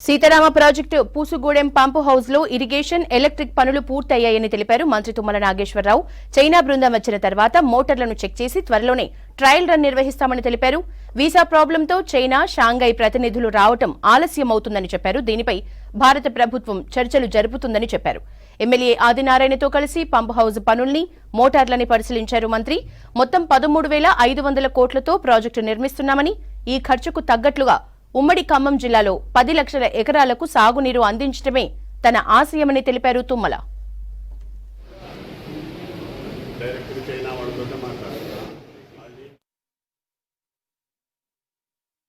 Sitarama project Pusugudem పంపు house లో irrigation electric పనులు పూర్తయ్యాయని తెలిపారు మంత్రి తుమ్మల నాగేశ్వరరావు. చైనా బృందం వచ్చిన తర్వాత మోటార్లను చెక్ చేసి త్వరలోనే ట్రయల్ రన్ నిర్వహిస్తామని తెలిపారు. వీసా ప్రాబ్లంతో చైనా, షాంఘై ప్రతినిధులు రావడం ఆలస్యమవుతుందని చెప్పారు. దీనిపై భారత ప్రభుత్వం చర్చలు జరుపుతుందని చెప్పారు. ఎమ్మెల్యే ఆదినారాయణతో కలిసి పంప్ హౌస్ పనుల్ని, మోటార్లని పరిశీలించారు మంత్రి. మొత్తం 13,500 కోట్లతో ప్రాజెక్టు నిర్మిస్తున్నామని, ఈ ఖర్చుకు తగ్గట్లుగా ఉమ్మడి ఖమ్మం జిల్లాలో 10 లక్షల ఎకరాలకు సాగునీరు అందించడమే తన ఆశయమని తెలిపారు తుమ్మల.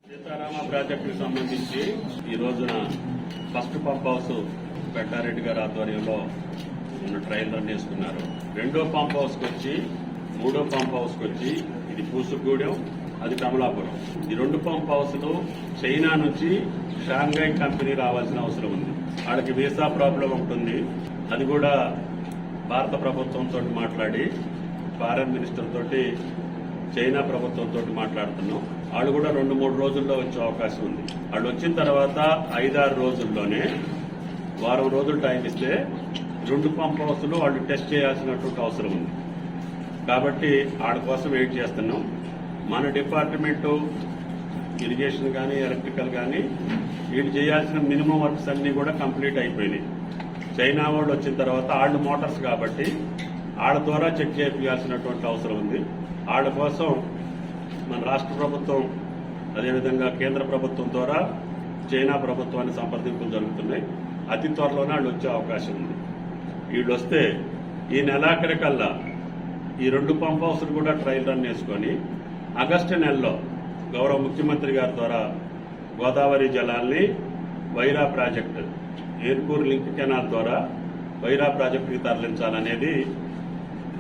సీతారామ ప్రాజెక్టుకు సంబంధించి ఈ రోజున ఫస్ట్ పంప్ హౌస్ పెద్దారెడ్డి గారి ఆధ్వర్యంలో ట్రయల్ రన్ చేసుకున్నారు. రెండో పంప్ హౌస్కి వచ్చి, మూడో పంప్ హౌస్కి వచ్చి, ఇది పూసుగూడెం, అది కమలాపురం. ఈ 2 పంప్ హౌస్లు చైనా నుంచి షాంఘై కంపెనీ రావాల్సిన అవసరం ఉంది. వాళ్ళకి వీసా ప్రాబ్లం ఉంటుంది. అది కూడా భారత ప్రభుత్వంతో మాట్లాడి, ఫారెన్ మినిస్టర్ తోటి చైనా ప్రభుత్వంతో మాట్లాడుతున్నాం. వాళ్ళు కూడా 2-3 రోజుల్లో వచ్చే అవకాశం ఉంది. వాళ్ళు వచ్చిన తర్వాత 5-6 రోజుల్లోనే, వారం రోజులు టైం ఇస్తే 2 పంప్ హౌస్లు వాళ్ళు టెస్ట్ చేయాల్సినటువంటి అవసరం ఉంది. కాబట్టి వాళ్ళ కోసం వెయిట్ చేస్తున్నాం. మన డిపార్ట్మెంటు ఇరిగేషన్ కానీ, ఎలక్ట్రికల్ కానీ, వీళ్ళు చేయాల్సిన మినిమం వర్క్స్ అన్ని కూడా కంప్లీట్ అయిపోయినాయి. చైనా వాళ్ళు వచ్చిన తర్వాత వాళ్ళు మోటార్స్ కాబట్టి వాళ్ళ ద్వారా చెక్ చేయాల్సినటువంటి అవసరం ఉంది. వాళ్ళ కోసం మన రాష్ట్ర ప్రభుత్వం, అదేవిధంగా కేంద్ర ప్రభుత్వం ద్వారా చైనా ప్రభుత్వాన్ని సంప్రదింపులు జరుగుతున్నాయి. అతి త్వరలోనే వాళ్ళు వచ్చే అవకాశం ఉంది. వీళ్ళు వస్తే ఈ నెలాఖరికల్లా ఈ 2 పంప్ హౌస్లు కూడా ట్రయల్ రన్ చేసుకొని ఆగస్టు నెలలో గౌరవ ముఖ్యమంత్రి గారి ద్వారా గోదావరి జలాల్ని Wyra project, Erkuru link canal ద్వారా వైరా ప్రాజెక్టుకి తరలించాలనేది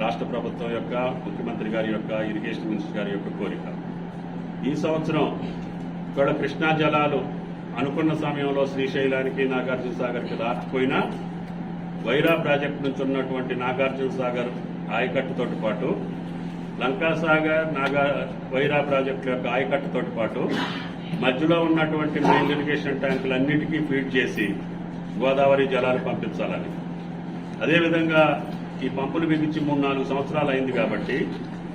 రాష్ట్ర ప్రభుత్వం యొక్క, ముఖ్యమంత్రి గారి యొక్క, ఇరిగేషన్ మినిస్టర్ గారి యొక్క కోరిక. ఈ సంవత్సరం ఇక్కడ కృష్ణా జలాలు అనుకున్న సమయంలో శ్రీశైలానికి, నాగార్జున సాగర్కి రాకపోయినా వైరా ప్రాజెక్టు నుంచి ఉన్నటువంటి నాగార్జున సాగర్ ఆయకట్టుతో పాటు లంకాసాగర్, వైరా ప్రాజెక్టు యొక్క ఆయకట్టుతో పాటు మధ్యలో ఉన్నటువంటి మెయిన్ ఇరిగేషన్ ట్యాంకులన్నిటికీ ఫీడ్ చేసి గోదావరి జలాలు పంపించాలని. అదేవిధంగా ఈ పంపులు బిగించి 3-4 సంవత్సరాలు అయింది కాబట్టి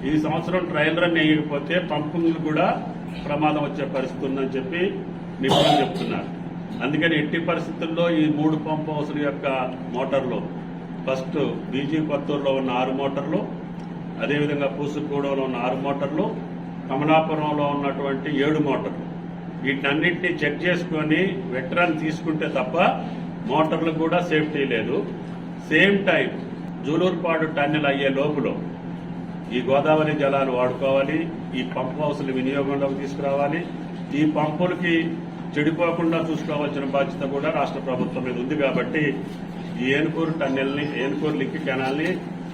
ఈ సంవత్సరం ట్రయల్ రన్ వేయకపోతే పంపులు కూడా ప్రమాదం వచ్చే పరిస్థితి ఉందని చెప్పి నిపుణులు చెప్తున్నారు. అందుకని ఎట్టి పరిస్థితుల్లో ఈ 3 పంప్ హౌస్ల యొక్క మోటార్లు, ఫస్ట్ బీజీ కొత్తూరులో ఉన్న 6 మోటార్లు, అదేవిధంగా పూసుగూడెంలో ఉన్న 6 మోటార్లు, కమలాపురంలో ఉన్నటువంటి 7 మోటార్లు, వీటన్నింటినీ చెక్ చేసుకుని వెటరన్ తీసుకుంటే తప్ప మోటార్లకు కూడా సేఫ్టీ లేదు. సేమ్ టైం జూలూరుపాడు టన్నెల్ అయ్యే లోపల ఈ గోదావరి జలాలు వాడుకోవాలి. ఈ పంప్ హౌస్లు వినియోగంలోకి తీసుకురావాలి. ఈ పంపులకి చెడిపోకుండా చూసుకోవాల్సిన బాధ్యత కూడా రాష్ట్ర ప్రభుత్వం మీద ఉంది. కాబట్టి ఈ ఏనుకూరు టన్నెల్ని, ఏనుకూరు లింక్ కెనాల్ని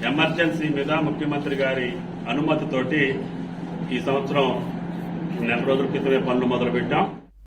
ఎమర్జెన్సీ మీద ముఖ్యమంత్రి గారి అనుమతితోటి ఈ సంవత్సరం 4 రోజుల క్రితమే పనులు మొదలుపెట్టాం.